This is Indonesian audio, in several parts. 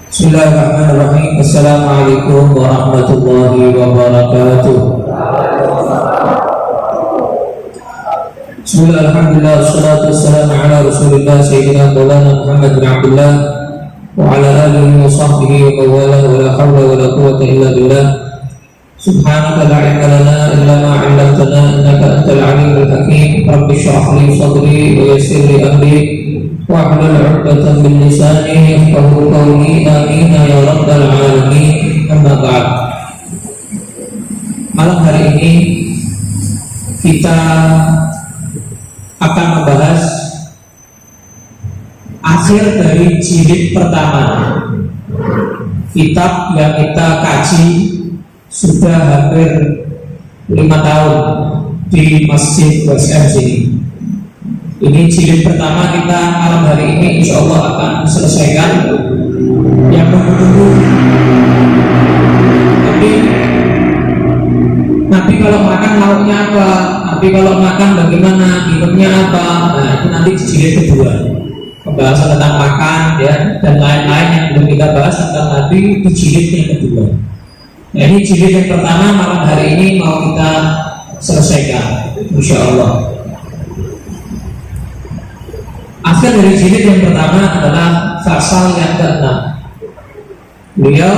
Bismillahirrahmanirrahim. Assalamualaikum warahmatullahi wabarakatuh. Bismillah, alhamdulillah, wassalatu wassalamu ala rasulillah sayyidina maulana Muhammad bin Abdullah wa ala alihi wa sahbihi wa mawala wa la hawla wa la quwwata illa billah. Subhanaka la ilma lana illa ma 'allamtana innaka antal alimul hakim. Rabbi shrah li sadri wa yassir li amri wahlul 'uqdatam min lisani yafqahu qawli. Amin ya rabbal alamin. Amma ba'd. Malam hari ini kita akan membahas akhir dari jilid pertama kitab yang kita kaji sudah hampir 5 tahun di Masjid WSM sini. Ini jilid pertama kita malam hari ini insya Allah akan selesaikan. Yang menunggu Nabi kalau makan lauknya apa, Nabi kalau makan bagaimana, minumnya apa. Nah itu nanti di jilid kedua, pembahasan tentang makan ya, dan lain-lain yang belum kita bahas tentang Nabi di jilid yang kedua. Nah ini jilid yang pertama malam hari ini mau kita selesaikan insya Allah. Akhir dari jilid yang pertama adalah pasal yang ke-6. Beliau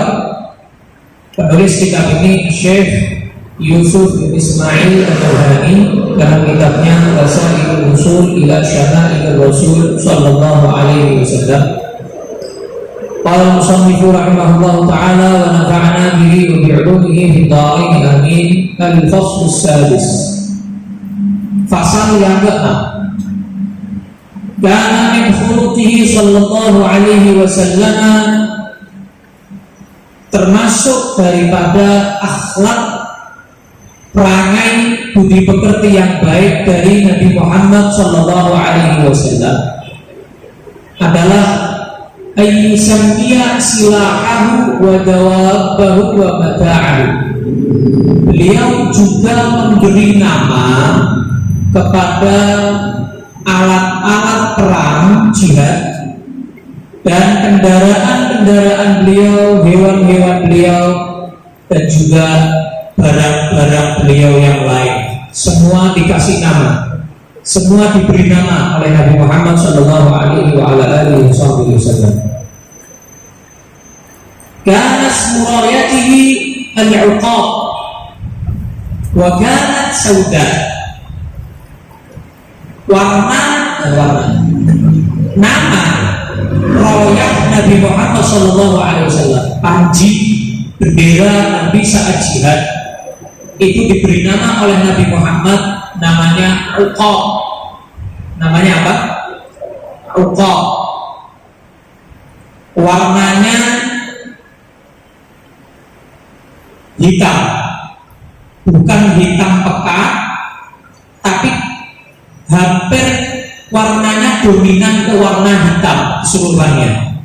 penulis kitab ini Syekh Yusuf bin Ismail Al-Burhani dalam kitabnya Wasailul Usul ila Syama'il Rasul sallallahu alaihi wasallam. Qala al-musannifu rahimahullahu ta'ala wa nafa'ana bihi wa bi'ulumihi fid dharain amin. Al-fasl as-sadis. Fasal yang ke-6. Kana min khuluqihi sallallahu alaihi wasallam, termasuk daripada akhlak perangai budi pekerti yang baik dari Nabi Muhammad sallallahu alaihi wasallam adalah ayyusammiya silahahu wa dawabahu wa mata'ahu. Beliau juga memberi nama kepada alat-alat perang jihad dan kendaraan-kendaraan beliau, hewan-hewan beliau, dan juga barang-barang beliau yang lain. Semua dikasih nama, semua diberi nama oleh Nabi Muhammad sallallahu alaihi wasallam. Kanat murayatihi al-'uqab wa kanat sauda. Warna nama royah Nabi Muhammad sallallahu alaihi wasallam, panji bendera Nabi saat jihad itu diberi nama oleh Nabi Muhammad, namanya Uqab. Namanya apa? Uqab. Warnanya hitam, bukan hitam pekat, tapi hampir warnanya dominan ke warna hitam keseluruhannya.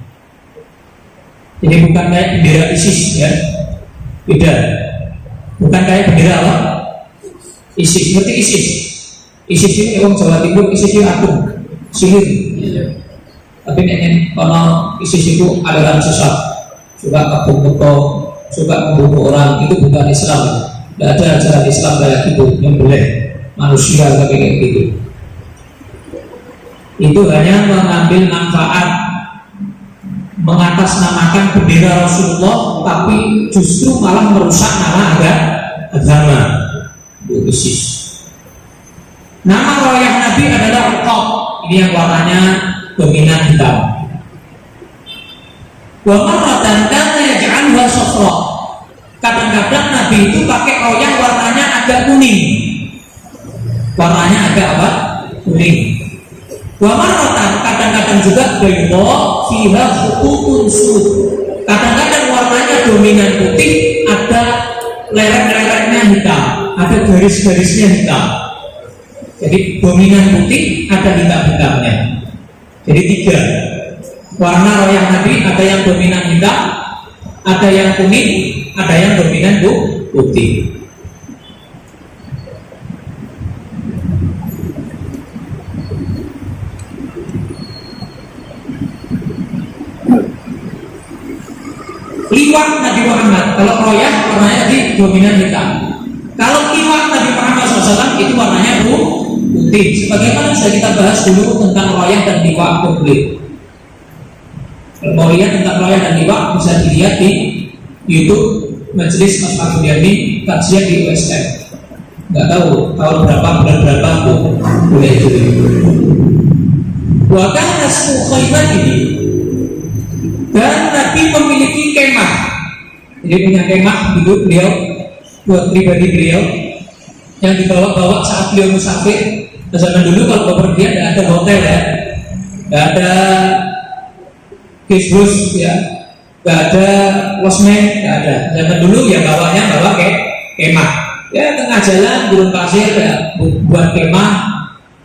Jadi bukan kayak bendera ISIS ya, beda. Bukan kayak bendera apa? ISIS, seperti ISIS. ISIS ini orang Jawa Timur, ISIS itu agung, sihir. Tapi kalau ISIS itu aliran sesat, suka kabur-kabur, suka membunuh orang, itu bukan Islam. Tidak ada ajaran Islam kayak gitu yang boleh manusia kayak gitu. Itu hanya mengambil manfaat, mengatasnamakan bendera Rasulullah, tapi justru malah merusak nama agama. Itu ISIS. Nama royah Nabi adalah Uqab. Ini yang warnanya dominan hitam. Wa marratan kana yaj'alha safra. Kadang-kadang Nabi itu pakai royah warnanya agak kuning. Warnanya agak apa? Kuning. Wa marratan kadang-kadang juga bayda fiha khututun sud. Kadang-kadang warnanya dominan putih, ada lereng-lerengnya hitam, ada garis-garisnya hitam. Jadi dominan putih, ada hitam-hitamnya. Jadi 3 warna royah Nabi, ada yang dominan hitam, ada yang kuning, ada yang dominan putih. Liwat Nabi Muhammad, kalau royah warnanya tadi dominan hitam. Kalau liwat Nabi Muhammad SAW itu warnanya putih. Sebagaimana sudah kita bahas dulu tentang royah dan liwat komplit. Kalau mau lihat tentang royah dan liwat bisa dilihat di YouTube Majelis Ashabul Yamin kajian di USM. Nggak tahu tahun berapa, bulan berapa tuh boleh itu. Waktu nasmu khaymat ini, dan Nabi memiliki kemah. Jadi punya kemah hidup beliau buat pribadi beliau yang dibawa-bawa saat beliau musafir. Zaman dulu kalau bepergian tidak ada hotel ya, tidak ada guest house ya, tidak ada losmen, tidak ada. Zaman dulu ya bawanya bawa kemah. Ya tengah jalan gurun pasir ya, buat kemah,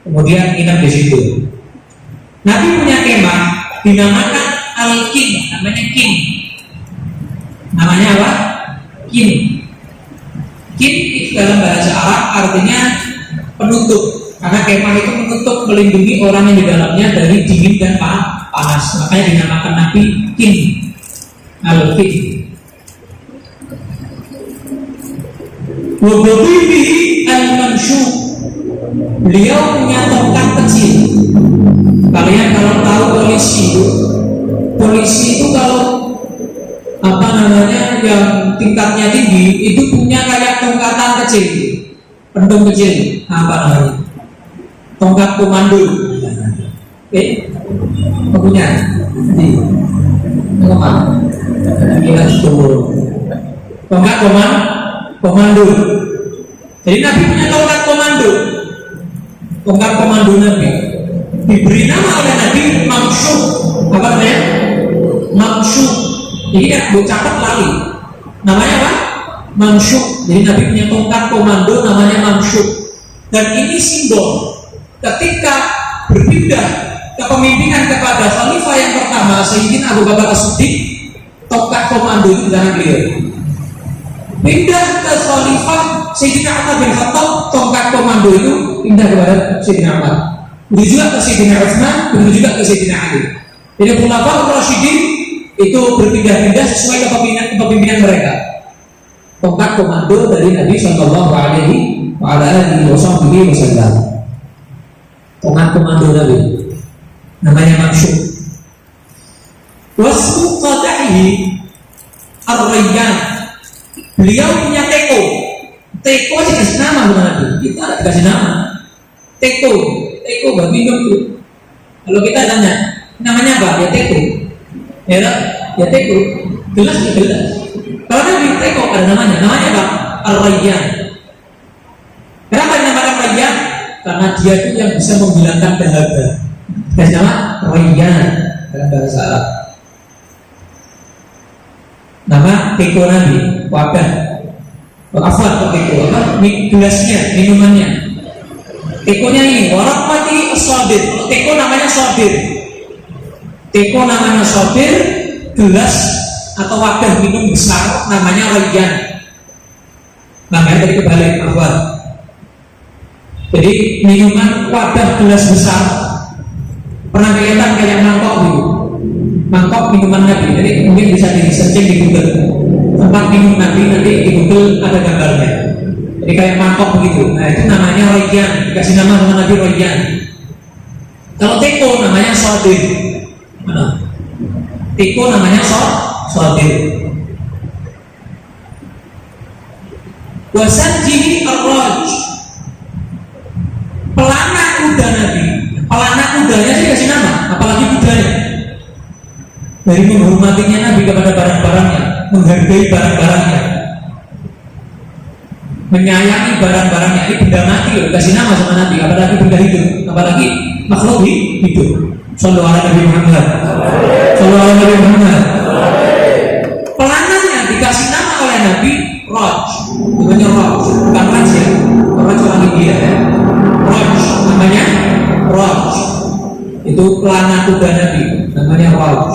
kemudian nginap di situ. Nabi punya kemah dinamakan Al-King, namanya King. Namanya apa? King. King itu dalam bahasa Arab artinya penutup. Karena kemah itu menutup, melindungi orang yang di dalamnya dari dingin dan panas. Makanya dinamakan Nabi King. Al-King. Wabihi al-Manshu. Beliau punya tongkat kecil. Kalian kalau tahu polisi itu kalau apa namanya yang tingkatnya tinggi itu punya kayak tongkatan kecil, pentung kecil, apa namanya? Tongkat komando. Punya? Tongkat komando. Jadi Nabi punya tongkat komando. Tongkat komando Nabi diberi nama oleh Nabi Mamsyuk. Apa namanya? Mamsyuk. Jadi ya gue catat lali. Namanya apa? Mamsyuk. Jadi Nabi punya tongkat komando namanya Mamsyuk. Dan ini simbol ketika berpindah kepemimpinan kepada khalifah yang pertama Sayyidina Abu Bakar As-Siddiq, tongkat komando itu di tangan beliau. Pindah ke khalifah Sayyidina Umar bin Khattab, tongkat komando itu pindah kepada Sayyidina Umar. Begitu juga ke Sayyidina Utsman, begitu juga ke Sayyidina Ali. Jadi Khulafaur Rasyidin itu berpindah-pindah sesuai kepemimpinan mereka. Tongkat komando dari Nabi Sallallahu Alaihi Wasallam. Tongkat komando Nabi namanya Mamsyuk. Wasmu qadahi ar-Rayyan. Beliau punya teko. Teko sih kasih nama bukan Nabi. Kita tidak kasih nama. Teko buat minum tuh. Kalau kita tanya namanya apa? Ya teko. Ya teko. Gelas ya gelas. Kalau Nabi teko ada namanya. Namanya apa? Ar-Rayyan. Kenapa dinamakan Rayyan? Karena dia itu yang bisa menghilangkan dahaga. Kasih nama Rayyan dalam bahasa Arab. Nama teko Nabi, wadah. Afwan teko apa? Gelasnya, minumannya. Tekonya ini warahmati as-sabir. Teko namanya sabir. Teko namanya sabir. Gelas atau wadah minum besar namanya Rayyan. Namanya tadi kebalik, afwan. Jadi minuman wadah gelas besar. Pernah kelihatan kayak mangkok gitu. Mangkok minuman Nabi. Jadi mungkin bisa di searching di Google. Tempat minum Nabi nanti di Google ada gambarnya. Jadi kayak mangkok begitu. Nah itu namanya Rayyan. Dikasih nama sama Nabi Rayyan. Kalau teko namanya sabir. Mana? Teko namanya sabir. Wasanjihi ar-raj. Pelana kuda Nabi. Pelana kudanya sih kasih nama, apalagi kudanya. Dari menghormatinya Nabi kepada barang-barangnya, menghargai barang-barangnya, menyayangi barang-barangnya. Ini benda mati loh, kasih nama sama Nabi, apalagi benda hidup, apalagi makhluk hidup. Sallallahu alaihi Nabi Muhammad. Sallallahu alaihi Nabi Muhammad. Pelananya dikasih nama oleh Nabi Raj. Namanya Raj, bukan Raj ya. Raj orang India ya. Raj namanya Raj. Itu pelana kuda Nabi, namanya Raj.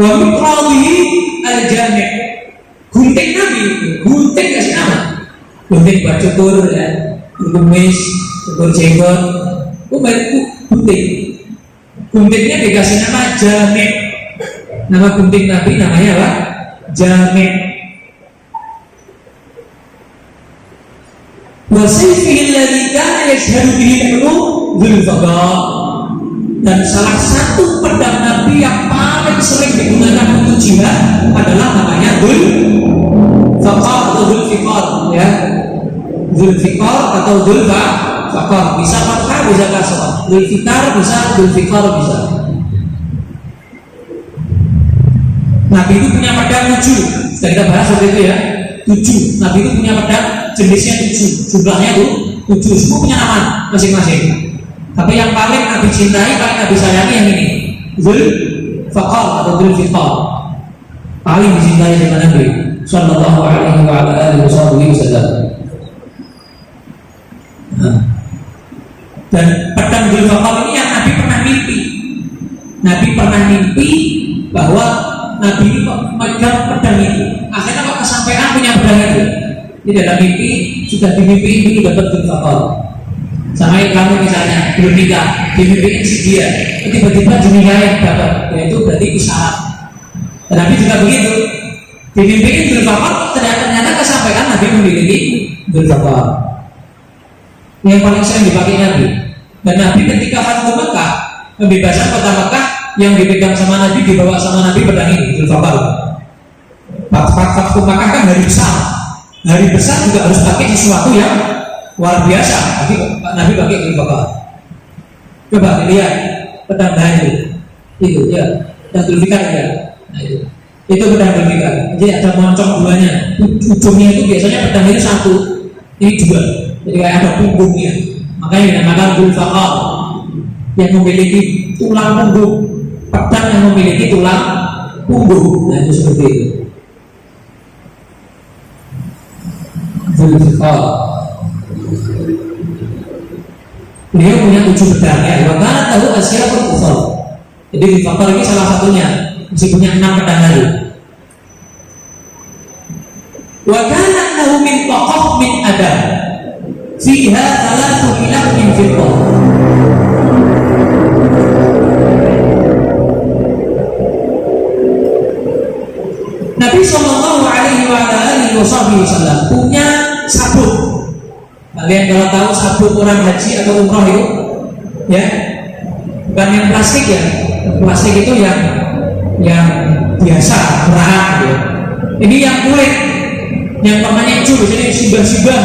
Wa mitrawihi al-jami'. Gunting Nabi, gunting kasih nama. Gunting buat cukur ya, kumis, cukur jenggot. Gunting. Guntingnya dikasih nama jami'. Nama gunting Nabi namanya apa? Jamik. Wa sayfihi alladhi kana yashhadu bihi Dzulfiqar. Dan salah satu pedang Nabi yang paling sering digunakan untuk jihad adalah namanya Dzulfiqar atau Dzulfiqar, ya. Dzulfiqar atau Dzulfiqar, bisa fathah bisa kasrah. Dzulfiqar bisa, Dzulfiqar bisa. Nabi itu punya pedang 7. Sudah kita bahas waktu itu ya. 7. Nabi itu punya pedang jenisnya 7. Jumlahnya itu 7. Semua punya nama masing-masing. Tapi yang paling Nabi cintai, paling Nabi sayangi yang ini, Dzulfiqar atau Dzulfiqar. Paling dicintai dengan Nabi sallallahu alaihi wa alihi wasallam. Dan pedang Dzulfiqar ini yang Nabi pernah mimpi. Nabi pernah mimpi bahwa Nabi ini memegang pedang itu. Akhirnya kok kesampaian punya pedang itu. Di dalam mimpi sudah dimimpiin dulu dapat Dzulfiqar. Sama kamu misalnya belum nikah, dimimpiin si dia, tiba-tiba dinikahin yang dapat, yaitu berarti isyarat. Dan Nabi juga begitu. Dimimpiin Dzulfiqar, ternyata kesampaian Nabi memiliki Dzulfiqar. Yang paling sering dipakai Nabi. Dan Nabi ketika Fathu Mekah, pembebasan kota Mekah, yang dipegang sama Nabi, dibawa sama Nabi pedang ini, Dzulfiqar. Fathu Mekah kan hari besar. Hari besar juga harus pakai sesuatu yang luar biasa. Nabi pakai Dzulfiqar. Coba lihat pedang itu ya, pedang Dzulfiqar ya. Nah, itu pedang Dzulfiqar. Jadi ada moncong duanya. Ujungnya itu biasanya pedang itu satu, ini dua. Jadi kayak ada punggungnya. Makanya dinamakan Dzulfiqar, yang memiliki tulang punggung. Pedang yang memiliki tulang punggung. Nah itu seperti itu. Dzulfiqar. Beliau punya 7 pedang ya. Karena tahu Asia berkufar. Jadi Dzulfiqar ini salah satunya. Masih punya 6 pedang lagi. Wa kana lahu min taqaf min adam. Fiha 3 ilah min fiddah. Nabi sallallahu alaihi wasallam punya sabut. Kalian kalau tahu sabut orang haji atau umroh itu, ya, bukan yang plastik ya. Plastik itu yang biasa, murah ya. Ini yang kulit, yang namanya cul, jadi sibah-sibah,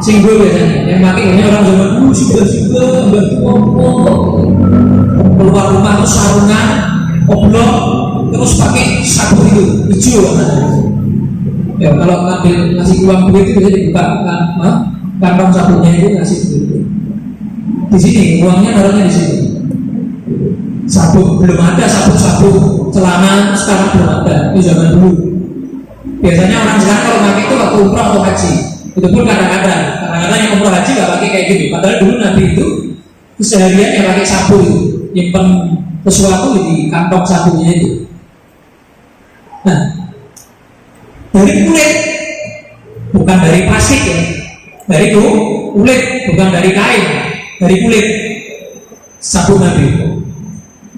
singgul biasanya. Yang pakai ini orang zaman dulu sibah-sibah, keluar rumah terus sarungan, oblong, terus pakai sabut itu hijau. Ya kalau ngambil ngasih uang duit itu bisa dibuka kantong sabutnya itu ngasih duit. Di sini uangnya naruhnya di sini. Sabut belum ada, sabut celana sekarang belum ada. Itu zaman dulu. Biasanya orang sekarang kalau pakai itu waktu umrah atau haji. Itu pun kadang-kadang yang umrah haji nggak pakai kayak gitu. Padahal dulu Nabi itu keseharian yang pakai sabut, nyimpen sesuatu di kantong sabutnya itu. Nah, dari kulit, bukan dari plastik ya. Dari kulit, bukan dari kain, dari kulit sabut Nabi.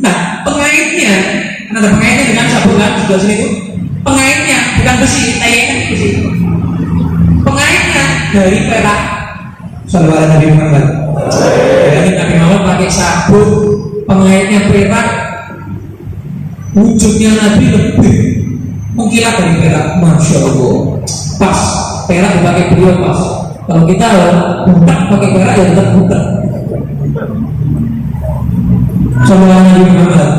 Nah, pengaitnya, kan ada pengaitnya dengan sabut kan di sebelah sini itu. Pengaitnya bukan besi, tayangnya besi. Pengaitnya dari perak. Sallallahu alaihi Muhammad. Jadi Nabi Muhammad pakai sabut, pengaitnya perak. Wujudnya Nabi lebih mengkilat dari perak, masya Allah. Pas perak dipakai beliau pas. Kalau kita budak pakai perak ya tetap budak. Sallallahu alaihi Muhammad.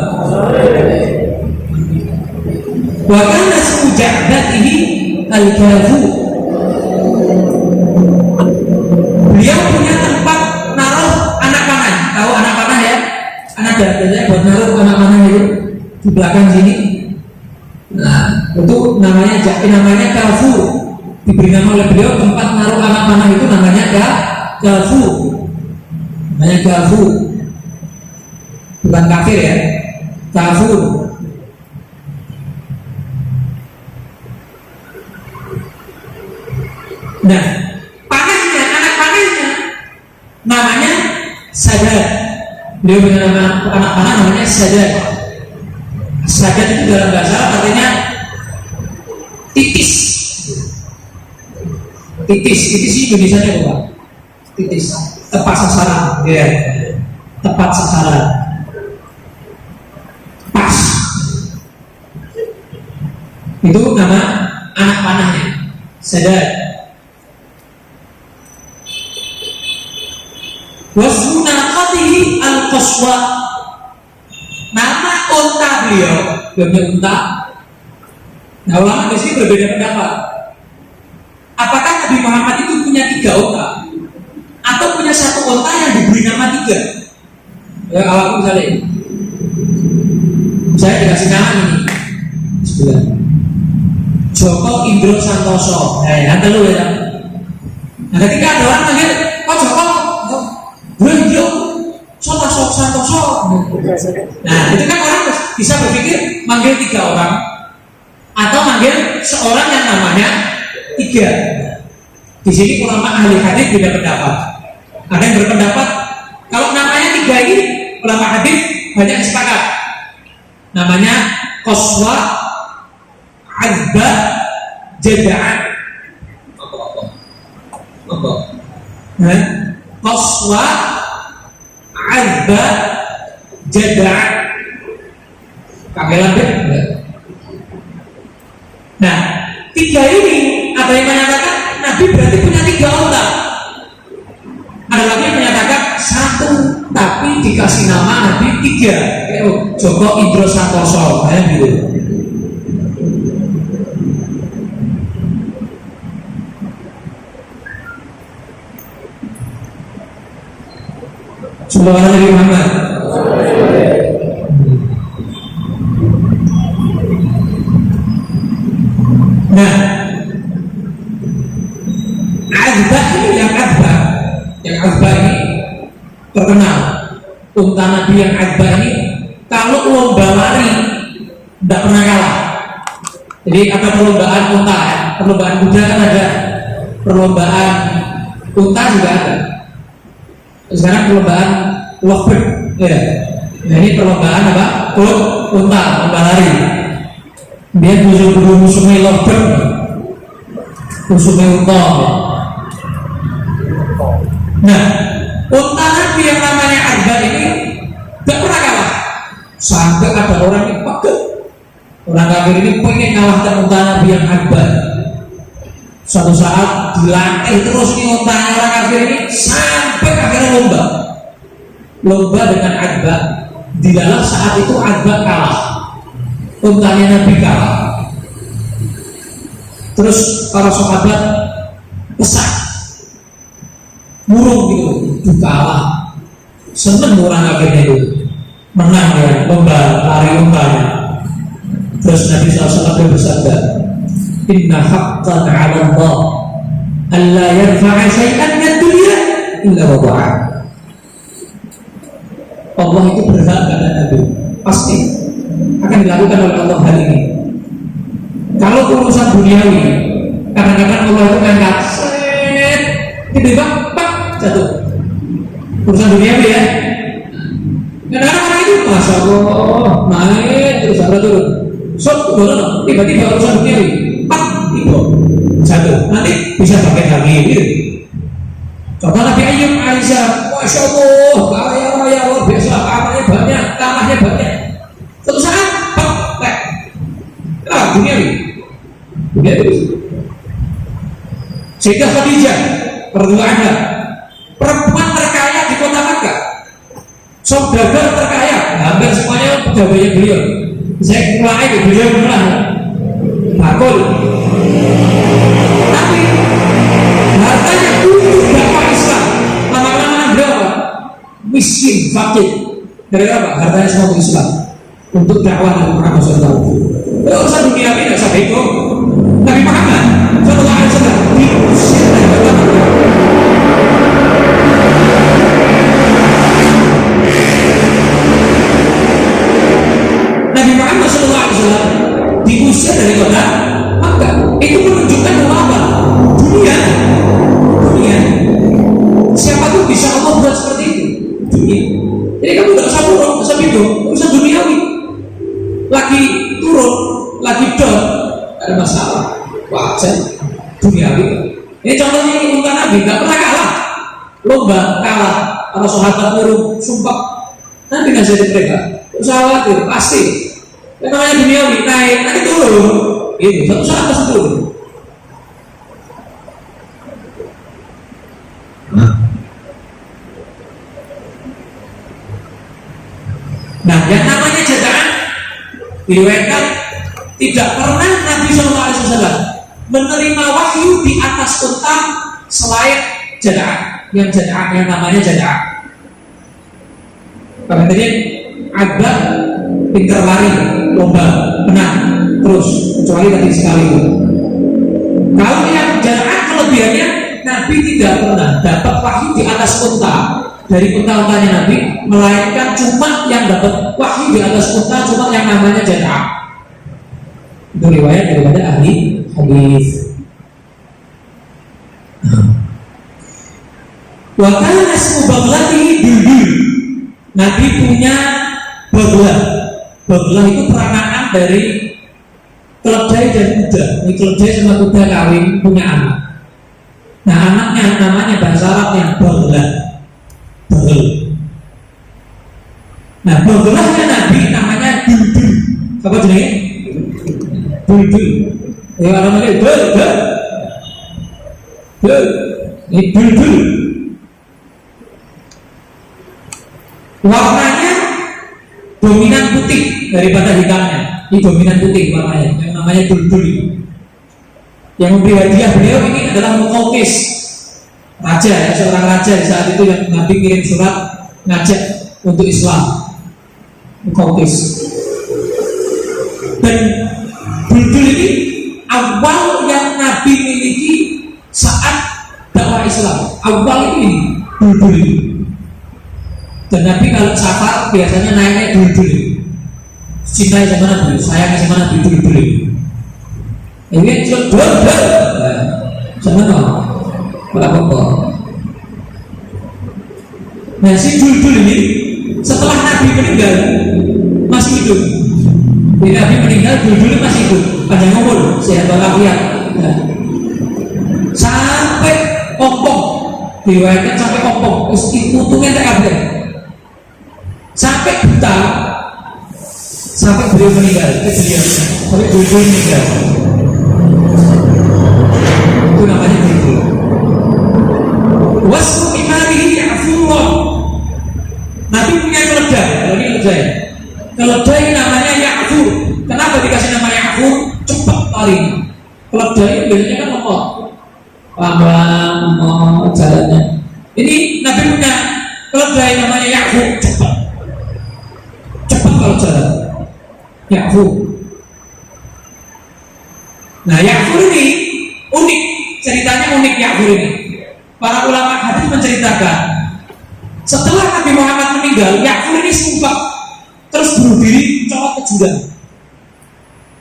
Wa kana sujadatihi al-kafu. Beliau punya tempat naruh anak panah. Tahu anak panah ya? Anak biasanya buat naruh anak panah itu di belakang sini. Nah, itu namanya kafu. Diberi nama oleh beliau tempat naruh anak panah itu namanya kafu. Namanya kafu. Bukan kafir ya. Kafu. Nah, anak panahnya namanya sadar. Beliau punya nama anak panah namanya sadar. Sajat itu dalam bahasa Arab artinya titis. Titis Indonesia nya apa? Titis, tepat sasaran, ya. Tepat sasaran, pas. Itu nama anak panahnya, Sajat. Wasunaqatihi al-qaswa. Nama unta beliau, unta. Nah, ulama di sini berbeda pendapat. Apakah Nabi Muhammad itu punya 3 unta atau punya 1 unta yang diberi nama 3? Ya, kalau misalnya saya dikasih nama ini sebelah Joko Indro Santoso, yang telu ya. Nah, ketika ada orang manggil, "Oh Joko, Indro Santoso." Nah, itu kan orang bisa berpikir manggil 3 orang atau manggil seorang yang namanya 3. Di sini ulama ahli hadis beda pendapat. Ada yang berpendapat kalau namanya 3 ini ulama hadis banyak sepakat. Namanya Qaswa, Azba, Jada'an. Apa? Qaswa, Azba, Jada'an. Kagelan deh. Nah, 3 ini ada yang menyatakan Nabi berarti punya 3 unta. Ada lagi yang menyatakan 1 tapi dikasih nama Nabi 3. Joko Indro Santoso, kayak gitu. Subhanallah Nabi Muhammad. Nah, Azba ini yang Azba ini terkenal. Unta Nabi yang Azba ini kalau lomba lari tidak pernah kalah. Jadi ada perlombaan unta, ya. Perlombaan kuda kan ada, perlombaan unta juga ada. Sekarang perlombaan lovebird, ya. Nah, ini perlombaan apa? Unta, lomba lari. Dia musuhnya lovebird, musuhnya unta. Nah, unta Nabi yang namanya Azba ini tidak pernah kalah. Sampai ada orang yang pegel, orang kafir ini pengen kalahkan unta Nabi yang Azba. Suatu saat dilatih terus nih untanya orang kafir ini sampai akhirnya lomba dengan Azba. Di dalam saat itu Azba kalah, untanya Nabi kalah. Terus para sahabat kesal, murung gitu, kalah. Seneng orang kafirnya itu, menang ya lomba lari untanya. Terus Nabi SAW bersabda, "Inna haqqan 'ala Allah alla yarfa'a syai'an min dunya illa wada'a." Allah itu berhak pada Nabi, pasti akan dilakukan oleh Allah hal ini. Kalau urusan duniawi, kadang-kadang Allah itu ngangkat, tiba-tiba jatuh. Urusan duniawi ya. Kadang-kadang orang itu, masya Allah, naik terus ada turun. Tiba-tiba urusan duniawi, tiba jatuh. Nanti bisa pakai lagi. Gitu. Contoh Nabi Ayub, Aisyah, masya Allah, kaya luar biasa, amalnya banyak, tanahnya banyak. Suatu saat, duniawi. Sayyidah Khadijah radhiyallahu anha, perempuan terkaya di kota Makkah, saudagar terkaya, hampir semuanya pegawainya beliau. Saya mulai ke beliau bakul, tapi hartanya untuk dakwah Islam. Lama-lama beliau miskin, fakir. Dari apa? Hartanya semua untuk Islam, untuk dakwah Nabi Muhammad SAW. Urusan dunia ini tidak sampai itu. Nabi Muhammad SAW diusir dari kota Makkah. Nabi Muhammad SAW diusir dari kota Makkah. Itu menunjukkan bahwa apa? Dunia. Siapa tuh bisa Allah buat seperti itu? Dunia. Jadi kamu tidak usah bingung urusan duniawi. lagi turun, lagi down, ada masalah, wajar, duniawi. Ini contohnya ini unta Nabi, nggak pernah kalah, lomba kalah, para sahabat turun, sumpah, Nabi nasihatin mereka, usaha itu pasti, yang namanya duniawi naik, nanti turun, itu satu saat pasti turun. Nah, yang namanya jadaan diriwayatkan tidak pernah Nabi SAW menerima wahyu di atas unta selain jadaan. Yang jadaan yang namanya jadaan. Karena tadi agak pintar lari, lomba, menang terus, kecuali tadi sekali itu. Kalau yang jadaan kelebihannya Nabi tidak pernah dapat wahyu di atas unta. Dari unta-untanya Nabi, melainkan cuma yang dapat wahyu di atas unta cuma yang namanya jada'ah. Itu riwayat daripada ahli hadis. Wa kana ismu baghlatihi Bulbul. Nabi punya baglah. Baglah itu peranaan dari keledai dan kuda. Ini keledai sama kuda kawin punya anak. Nah, anaknya namanya bahasa Arabnya baglah. Nah, baghlahnya Nabi namanya Bulbul. Apa jenisnya? Bulbul. Ya, namanya Bulbul. Ini Bulbul. Warnanya dominan putih daripada hitamnya. Ini dominan putih warnanya, yang namanya Bulbul. Yang memberi hadiah beliau ini adalah Muqawqis, raja ya, seorang raja di saat itu yang Nabi kirim surat ngajak untuk Islam. Muqawqis. Dan Bulbul ini awal yang Nabi miliki saat dakwah Islam. Awal ini Bulbul ini. Dan Nabi kalau safar biasanya naiknya Bulbul ini. Cintai sama Nabi, sayangnya sama Nabi Bulbul ini. Ini Bulbul. Jangan dong. Apa-apa. Nah, si Bulbul ini setelah Nabi meninggal masih hidup. Jadi Nabi meninggal, Bulbul masih hidup, panjang umur, sehat walafiat. Nah, sampai ompong, diriwayatkan sampai ompong, untungnya tak ada. Sampai buta, sampai beliau meninggal, sampai Bulbul meninggal. Itu namanya Bulbul. Wasmu imarihi ya'furullah. Nabi punya keledai, kalau ini keledai. Keledai namanya Ya'fur. Kenapa dikasih nama Ya'fur? Cepat lari. Keledai biasanya kan lemot, lambat jalannya. Ini Nabi punya keledai namanya Ya'fur, cepat kalau jalan. Ya'fur. Nah, Ya'fur ini unik, ceritanya unik Ya'fur ini. Para ulama hadis menceritakan setelah Nabi Muhammad meninggal, Ya'fur ini sumpah terus bunuh diri, colok ke jurang.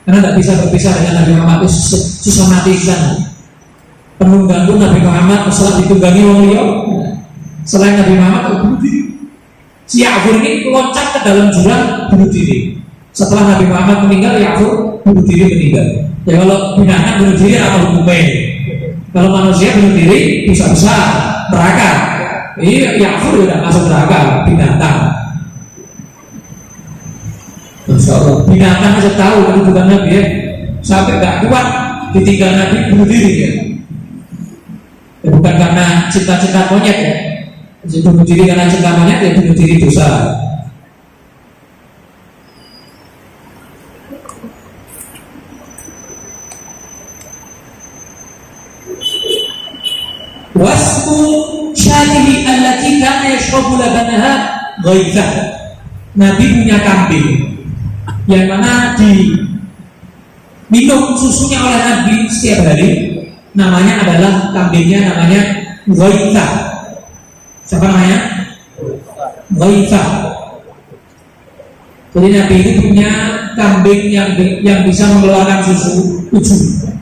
Karena tidak bisa berpisah dengan Nabi Muhammad, itu susah mati di sana. Penuh ganggu Nabi Muhammad, setelah ditunggangi wong liya, selain Nabi Muhammad bunuh diri. Si Ya'fur ini loncat ke dalam jurang, bunuh diri. Setelah Nabi Muhammad meninggal, Ya'fur bunuh diri meninggal. Ya kalau binatang bunuh diri apa hukumnya? Kalau manusia bunuh diri bisa-bisa neraka. Ini Ya'fur sudah masuk neraka, binatang. Masya Allah, binatang aja tahu kalau bukan Nabi ya. Sampai gak kuat ditinggal Nabi bunuh diri ya. Bukan karena cinta-cinta monyet ya. Bunuh diri karena cinta monyet ya, bunuh diri dosa. Wasmu syadihi allati kana yashrabu labanaha ghaithah. Nabi punya kambing yang mana diminum susunya oleh Nabi setiap hari. Namanya adalah kambingnya namanya ghaithah. Siapa namanya? Ghaithah. Jadi Nabi ini punya kambing yang bisa mengeluarkan susu 7.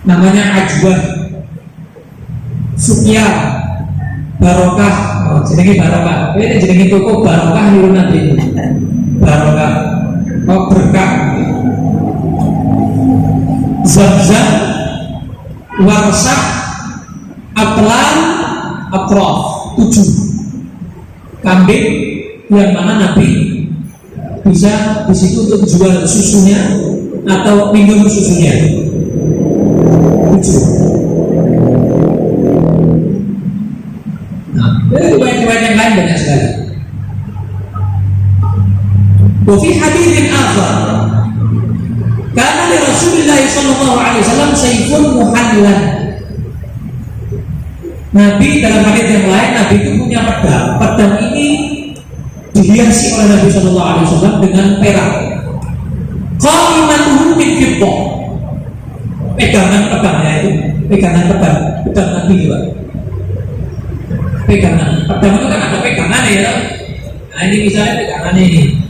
Namanya Ajwah. Sukya barokah, jenenge barokah. Ini jenenge toko barokah niru Nabi. Barokah. berkah. Zam-zam, warsak, aplan, aprof, 7 kambing yang mana Nabi bisa di situ untuk jual susunya atau minum susunya. 7. Nah, riwayat-riwayat yang lain banyak sekali. Wa fi haditsin akhar kana li Rasulillah sallallahu alaihi wasallam sayfun muhallan. Nabi dalam hadits yang lain, Nabi itu punya pedang. Pedang ini dihiasi oleh Nabi sallallahu alaihi wasallam dengan perak. Qa'imatuhu min fiddah. Pegangan pedangnya itu, pegangan pedang Nabi juga. Pegangan pedang itu kan ada pegangan ya. Nah ini misalnya pegangannya ini.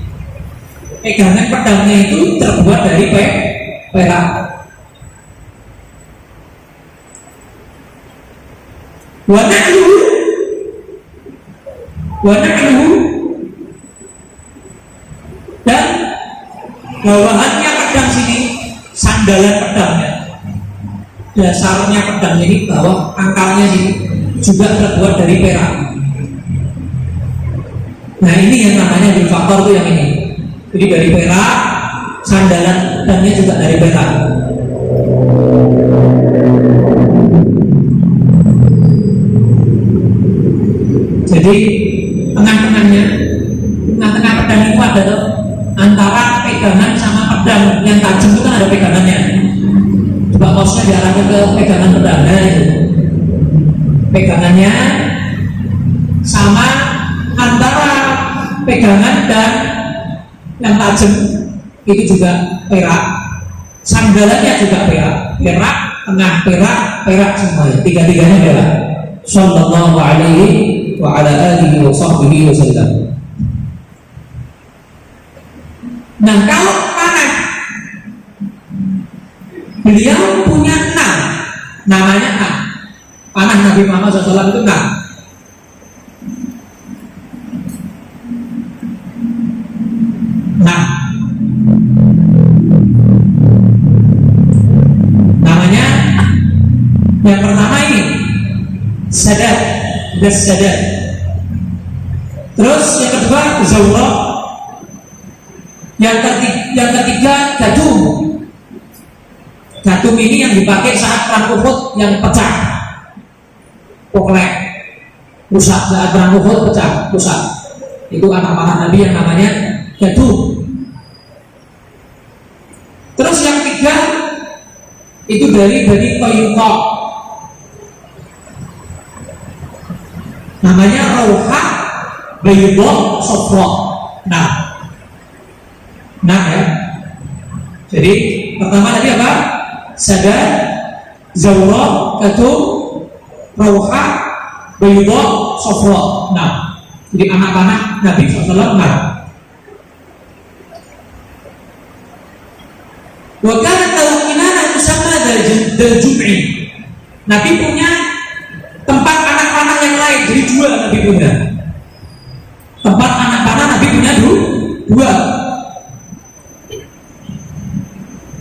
Pegangan pedangnya itu terbuat dari perak. Wa na'luhu dan bawahannya pedang sini, sandalan pedangnya, dasarnya pedang ini, bawah angkalnya sini juga terbuat dari perak. Nah ini yang namanya bifaktor itu yang ini. Jadi dari perak, sandalan pedangnya juga dari perak. Jadi tengah-tengahnya, tengah-tengah pedang itu ada tuh, antara pegangan sama pedang yang tajam itu kan ada pegangannya. Coba kaosnya diarahkan ke pegangan pedangnya itu. Pegangannya sama antara pegangan dan yang tajam itu juga perak. Sandalannya juga perak, tengah perak semuanya. Tiga-tiganya perak. Sallallahu alaihi wa ala alihi wa sahbihi wa sallam. Nah kalau panah, beliau punya 6, namanya 6. Panah Nabi Muhammad SAW itu 6. Namanya yang pertama ini Sadat, Sadat. Terus yang kedua Zawra. Yang ketiga Gadum. Gadum ini yang dipakai saat perang Uhud yang pecah, poklek, rusak saat perang Uhud pecah, rusak. Itu anak panah Nabi yang namanya Gadum. Terus yang ketiga itu dari Bani Qaynuqa, namanya Rauha Bayda Sofra. Nah ya. Jadi pertama tadi apa? Sadat, Zawra, Gadum, Rauha Bayda Sofra. Jadi anak panah Nabi SAW. Wa kana tawqinana tusamma dal jum'i. Nabi punya tempat anak panah yang lain, jadi 2 Nabi punya. Tempat anak panah Nabi punya 2.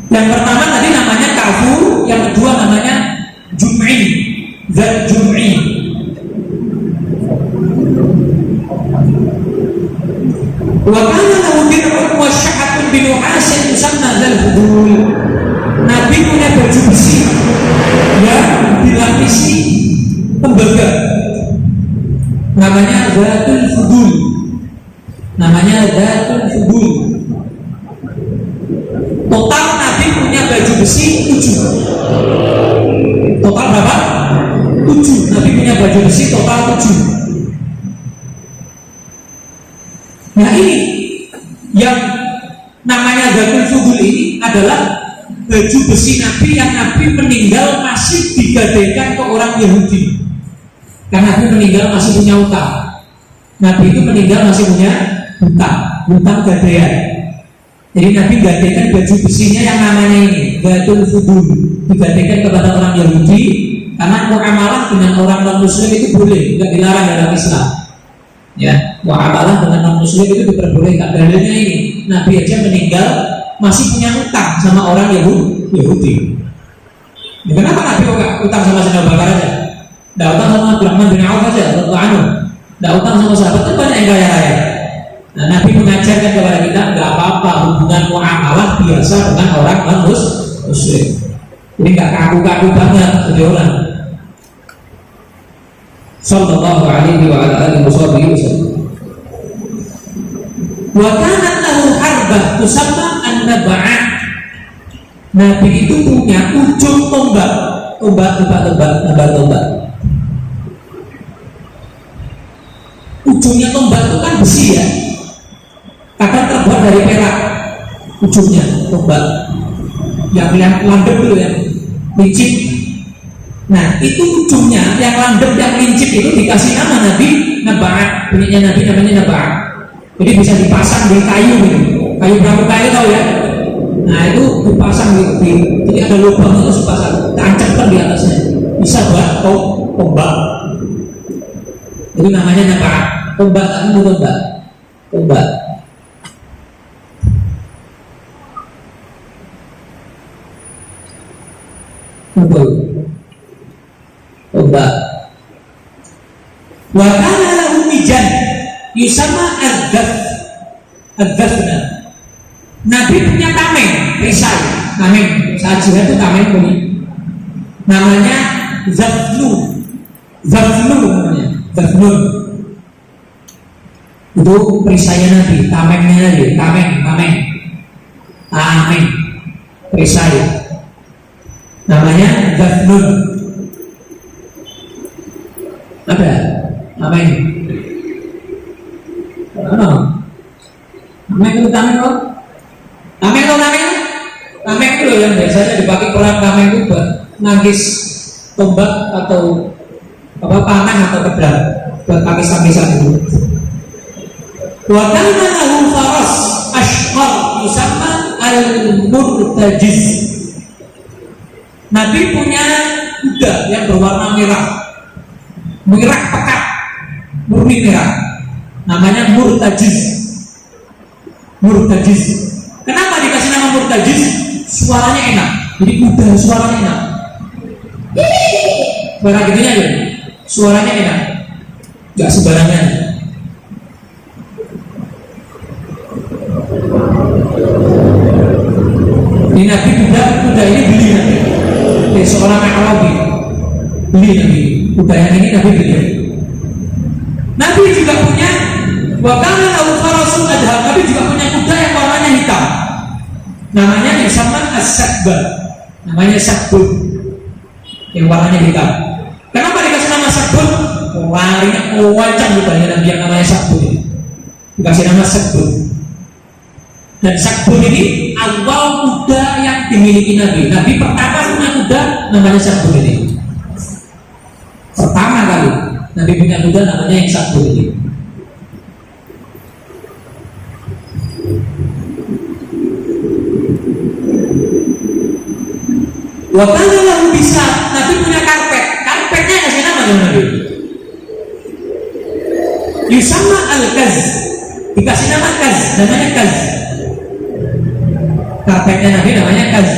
Yang pertama tadi namanya Kafu, yang kedua namanya Jum'i, Dzal Jum'i. Wa kana lahu dir'un wa sya'atun bi nuhasin tusamma dzal hudul. Nabi punya baju besi yang dilapisi tembaga, namanya Dzatul Fudul. Total Nabi punya baju besi 7. Total berapa? 7. Nabi punya baju besi total 7. Nah ini yang namanya Dzatul Fudul ini adalah baju besi Nabi yang Nabi meninggal masih digadaikan ke orang Yahudi. Karena Nabi meninggal masih punya utang. Nabi itu meninggal masih punya hutang gadaian. Jadi Nabi gadaikan baju besinya yang namanya ini Dzatul Fudul, digadaikan kepada orang Yahudi. Karena muamalah dengan orang non Muslim itu boleh, tidak dilarang dalam Islam. Ya, muamalah dengan non muslim itu diperbolehkan. Dalilnya ini, Nabi aja meninggal masih punya utang sama orang Yahudi. Ya, kenapa Nabi kok utang sama Sayyidina Abu Bakar aja? Nggak utang sama Abdurrahman bin Auf aja, nggak utang sama sahabat kan banyak yang kaya raya. Nah, Nabi mengajarkan kepada kita nggak apa-apa hubungan muamalah biasa dengan orang non muslim. Jadi nggak kaku-kaku banget jadi orang. Sallallahu alaihi wa ala alihi wasallam. Wa kanat lahu harbah tusamma an-naba'ah. Nabi itu punya ujung tombak. Ujungnya tombak itu kan besi ya. Kadang terbuat dari perak. Ujungnya tombak. Yang landep dulu ya. Licin. Nah, itu ujungnya yang landep, yang lincip itu dikasih nama Nabi Naba'ah. Punyanya Nabi namanya Naba'ah. Jadi bisa dipasang di kayu gitu. Kayu berapa kayu tahu ya? Nah, itu dipasang jadi ada lubang itu dipasang, tancapkan di atasnya. Bisa buat tombak. Jadi namanya Naba'ah. Tombak kan itu tombak. Tombak. Wa kana lahu mijan yusama adzafna. Nabi punya tameng, perisai. Tameng, saat jihad itu tameng punya. Namanya zafnu namanya. Zafnun. Itu perisainya Nabi, tamengnya Nabi, tameng. Perisai. Namanya zafnun. Ada apa ini? Tameng itu tameng itu yang biasanya dipakai perang. Tameng itu buat nangkis tombak atau panah atau pedang, buat pakis-pakisan itu. Wa kana lahu faras ashqar yusamma al-murtajiz. Nabi punya kuda yang berwarna merah pekat, murni merah. Namanya murtajiz. Kenapa dikasih nama murtajiz? Suaranya enak. Jadi kuda suaranya enak. Suara gitunya aja. Suaranya enak. Gak sembarangan. Ini Nabi kuda ini beli Nabi. Seorang Arabi beli Nabi. Kuda yang ini Nabi beli. Nabi juga punya wakana lahu farasun adham. Nabi juga punya kuda yang warnanya hitam. Namanya disebut as-sakbah. Namanya sakbun. Yang warnanya hitam. Kenapa dikasih nama sakbun? Larinya wancang kudanya Nabi yang namanya sakbun. Dikasih nama sakbun. Dan sakbun ini awal kuda yang dimiliki Nabi. Nabi pertama punya kuda namanya sakbun ini. Pertama kali Nabi punya kuda namanya yang sakbun ini. Wakana lahu bisa. Nabi punya karpetnya kasih nama Nabi. Yusama al-kaz. Dikasih nama kaz, namanya kaz. Karpetnya Nabi namanya kaz.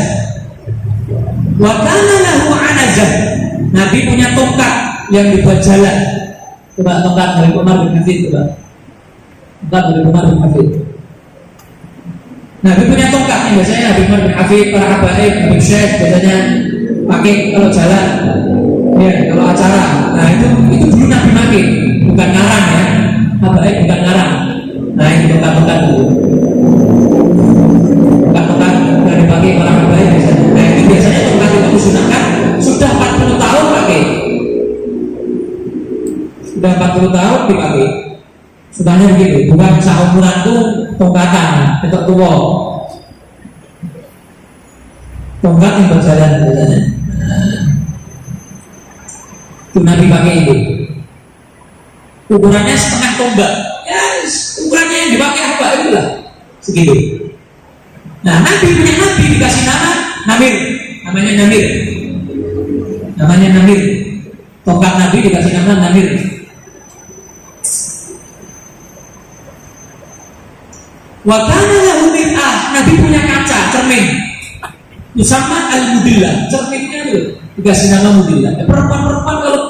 Wakana lahu anazah. Nabi punya tongkat yang dibuat jalan. Coba tongkat dari Umar bin Hafid, coba. Tongkat dari Umar bin Hafid. Nabi punya tongkat yang biasanya Nabi Umar bin Hafid, para habaib, Nabi Syekh biasanya pakai kalau jalan, ya kalau acara. Nah itu dulu Nabi pakai, bukan ngarang ya. Habaib bukan ngarang. Nah ini tongkat dulu. Tongkat yang dipakai para habaib biasanya. Nah itu biasanya tongkat itu disunahkan sudah 40 tahun pakai. Sudah 40 tahun dipakai. Sudahnya begitu, bukan seumuranku tongkatan, ketok tua. Tongkat yang berjalan biasanya. Itu Nabi pakai itu. Ukurannya setengah tombak. Ya, ukurannya yang dipakai apa itulah. Segitu. Nah, Nabi punya Nabi dikasih nama Namir. Namanya Namir. Tongkat Nabi dikasih nama Namir. Wa kana lahu mir'ah, Nabi punya kaca, cermin. Sama al-mudillah, cerminnya itu dikasih nama mudillah. Perempuan-perempuan kalau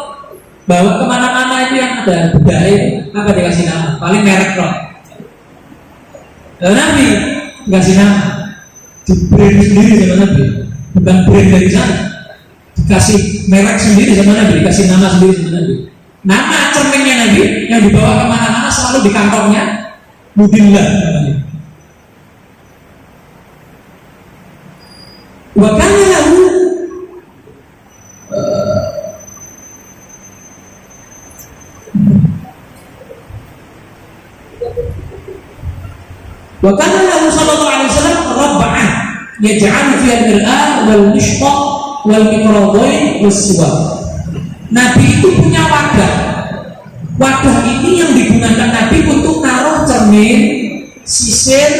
bawa kemana-mana itu yang ada budaya itu apa dikasih nama? Paling merek roh. Nabi dikasih nama, di brand sendiri sama Nabi, bukan brand dari sana. Dikasih merek sendiri sama Nabi, dikasih nama sendiri sama Nabi. Nama cerminnya Nabi yang dibawa kemana-mana selalu di kantongnya mudillah namanya. Wa kana lahu wa kana lahu sallallahu alaihi wasallam rabba'an yaj'alu fiha al-mir'ah wal mishqaq wal mikradain was-siwak. Nabi itu punya wadah. Wadah ini yang digunakan Nabi untuk taruh cermin, sisir,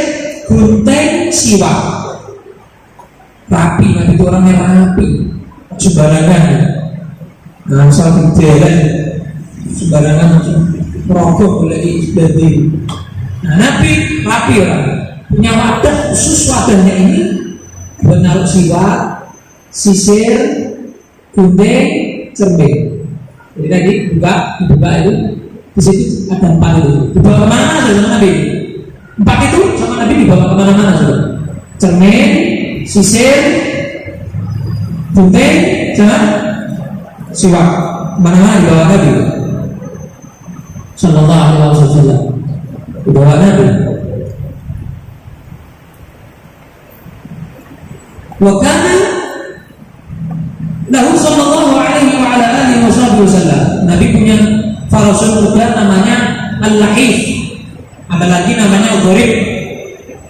gunting, siwak. Rapi, Nabi itu orangnya rapi, sembarangan. Nah, soal jalan sembarangan merokok boleh jadi. Nah, Nabi rapi orang, punya wadah khusus. Wadahnya ini buat naruh siwak, sisir, gunting, cermin. Jadi tadi dibuka itu, di situ ada 4 itu. Dibawa kemana sama Nabi? 4 itu sama Nabi dibawa kemana-mana sudah. Cermin, sisir, gunting, sama siwak. Mana-mana dibawa Nabi. Sallallahu alaihi wasallam. Dibawa Nabi. Wa kana lahu sallallahu alaihi wa ala alihi wasallam. Nabi punya farasun kuda namanya al-lahif. Ada lagi namanya gharib.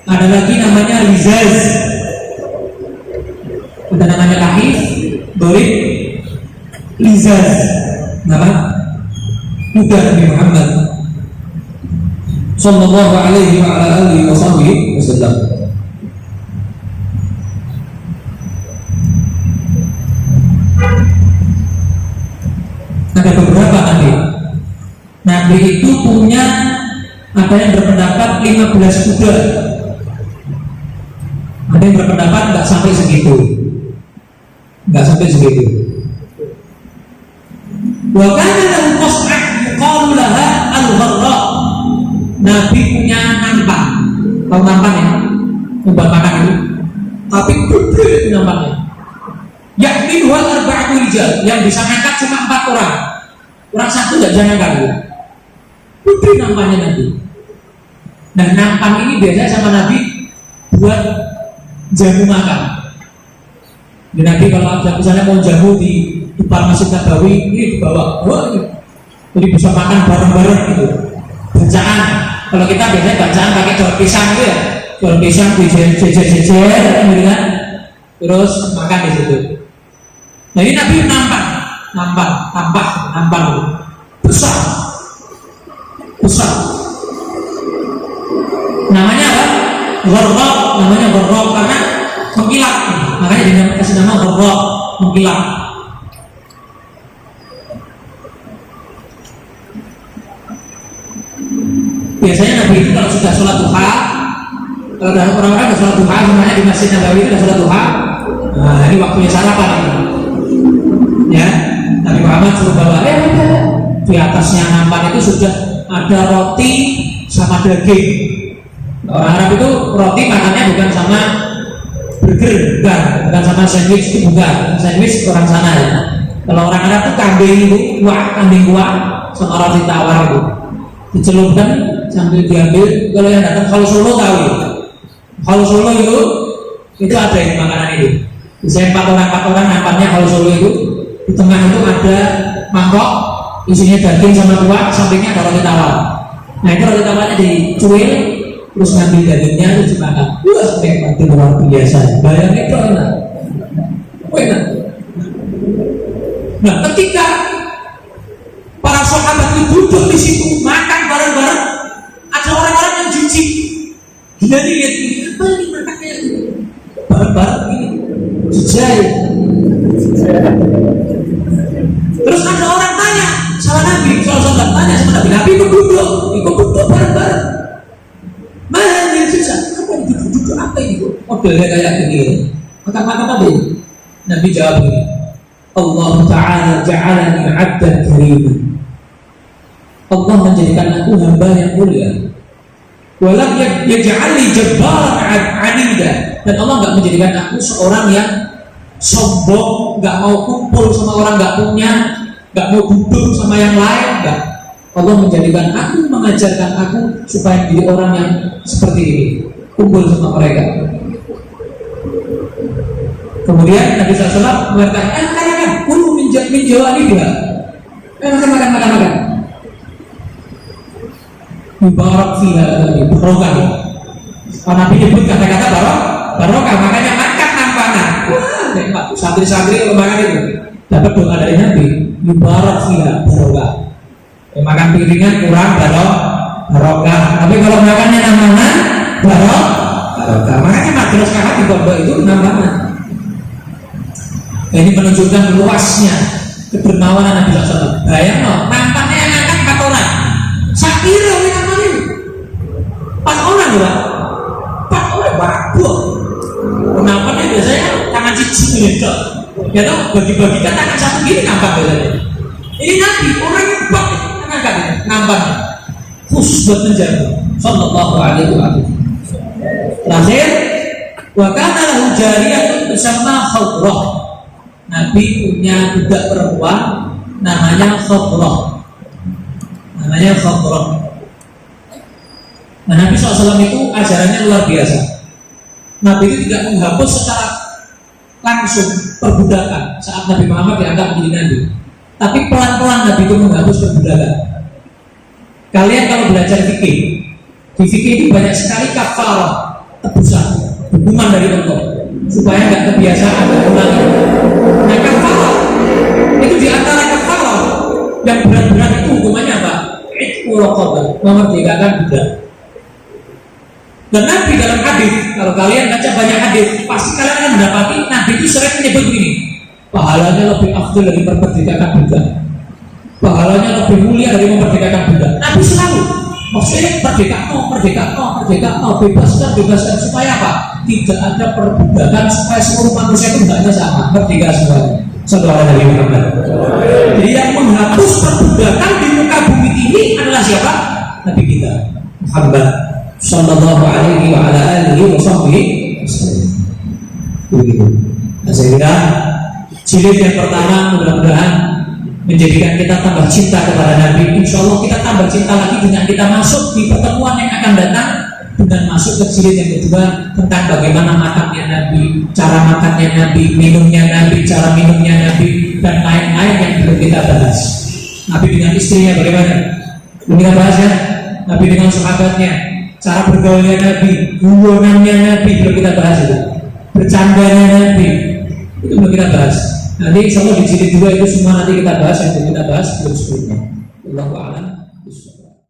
Ada lagi namanya lizaz. Ada namanya lahif, gharib, lizaz. Nama kuda Nabi Muhammad sallallahu alaihi wa ala alihi wasallam. Ada beberapa Nabi. Nabi itu punya, ada yang berpendapat 15 kuda. Ada yang berpendapat nggak sampai segitu. Wa kana lahu qas'ah yuqalu laha al-gharra. Nabi punya nampan. Tahu nampan ya? Buat makan itu. Tapi gede itu nampannya. Yakni dua arba'atu rijal, yang bisa ngangkat cuma 4 orang. Orang satu nggak bisa ngangkat. Gede nampaknya Nabi. Nah, nampan ini biasanya sama Nabi buat jamu makan. Di Nabi kalau ada misalnya mau jamu di depan Masjid Nabawi, ini dibawa. Wah, jadi bisa makan bareng-bareng gitu. Bacaan. Kalau kita biasanya bacaan pakai daun pisang gitu ya. Daun pisang dijejer-jejer, gitu kan? Terus makan di situ. Nah, ini Nabi nampak besar. Namanya apa? Gharraq karena mengkilat. Makanya dikasih nama gharraq, mengkilat. Biasanya Nabi itu kalau sudah sholat duha, kalau orang-orang sudah sholat duha, semuanya di Masjid Nabawi itu sudah sholat duha. Nah, ini waktunya sarapan ini. Ya, Nabi Muhammad suruh bawa di atasnya nampan itu sudah ada roti sama daging. Orang Arab itu roti makannya bukan sama burger, bukan sama sandwich, itu bukan. Sandwich orang sana ya. Kalau orang Arab itu kambing kuah sama roti tawar itu dicelupkan sambil diambil. Kalau yang datang kalau Solo tahu ya. Kalau Solo itu ada yang makanan itu. Bisa 4 orang nampannya kalau Solo itu. Di tengah itu ada mangkok isinya daging sama kuah, sampingnya ada roti tawar. Nah, itu roti tawarnya dicuil, terus ngambil dagingnya terus dimakan. Wah, nikmat luar biasa. Bayangin itu enak. Enak. Nah, ketika para sahabat itu duduk di situ makan bareng-bareng, ada orang-orang yang jijik. Gila nih, lihat ini apa ini makannya itu? Bareng-bareng ini, jijai. Terus ada orang tanya sama Nabi, sahabat tanya sama Nabi, Nabi ikut duduk bareng-bareng. Mana yang modelnya kayak gini. Maka tadi Nabi jawab begini, Allah Ta'ala ja'alani 'abdan kariman. Allah menjadikan aku hamba yang mulia. Walam yaj'alni jabbaran 'anida. Dan Allah enggak menjadikan aku seorang yang sombong, enggak mau kumpul sama orang enggak punya, enggak mau duduk sama yang lain, enggak. Allah menjadikan aku, mengajarkan aku supaya menjadi orang yang seperti ini, kumpul sama mereka. Kemudian Nabi SAW mengatakan, makan, kulu min jawani dia. Makan. Mubarak fiha, barokah. Nabi nyebut kata-kata barokah, makanya makan nampanan. Wah, santri-santri kalau makan itu dapat doa dari Nabi, mubarak fiha, barokah. Makan piringan kurang barokah. Tapi kalau makannya nampanan, barokah. Makanya madrasah kakak di pondok itu nampanan. Ini menunjukkan luasnya kedermawanan Nabi SAW. Bayang nampaknya yang angkat 4 orang. Sakira yang namanya 4 orang juga. 4 orang waduh. Nampaknya biasanya tangan cici gitu. Ya toh bagi-bagikan tangan satu gini nampak biasanya. Ini Nabi orangnya bak angkat nampaknya khusus buat menjaga. Sallallahu alaihi wasallam. Terakhir, wa kana lahu jariyatun bersama Khadrah. Nabi punya budak perempuan namanya Khadrah. Nah, Nabi SAW itu ajarannya luar biasa. Nabi itu tidak menghapus secara langsung perbudakan saat Nabi Muhammad dianggap menjadi Nabi. Tapi pelan-pelan Nabi itu menghapus perbudakan. Kalian kalau belajar fikih, di fikih itu banyak sekali kafarah, tebusan, hukuman dari Allah supaya nggak kebiasaan berulang. Nah, kafarah itu diantara kafarah yang berat-berat itu hukumannya apa? Itqu raqabah, memerdekakan budak. Dan Nabi dalam hadis, kalau kalian baca banyak hadis, pasti kalian akan mendapati Nabi itu sering menyebut begini, pahalanya lebih afdal dari memerdekakan budak, pahalanya lebih mulia dari memerdekakan budak. Nabi selalu maksudnya merdeka, bebaskan supaya apa? Tidak ada perbudakan, supaya seluruh manusia itu hendaknya sama, merdeka semuanya. Saudara Nabi Muhammad. Jadi yang menghapus perbudakan di muka bumi ini adalah siapa? Nabi kita Muhammad Sallallahu alaihi wa ala alihi wa sahbihi begitu. Nah, saya kira jilid yang pertama mudah-mudahan menjadikan kita tambah cinta kepada Nabi. Insya Allah kita tambah cinta lagi dengan kita masuk di pertemuan yang akan datang, dengan masuk ke jilid yang kedua tentang bagaimana makannya Nabi, cara makannya Nabi, minumnya Nabi, cara minumnya Nabi, dan lain-lain yang belum kita bahas. Nabi dengan istrinya bagaimana? Belum kita bahas ya. Nabi dengan sahabatnya, cara bergaulnya Nabi, hubungannya Nabi belum kita bahas itu. Bercandanya Nabi itu belum kita bahas. Nanti insya Allah di jilid 2 itu semua nanti kita bahas yang belum kita bahas sebelum-sebelumnya. Allahu a'lam.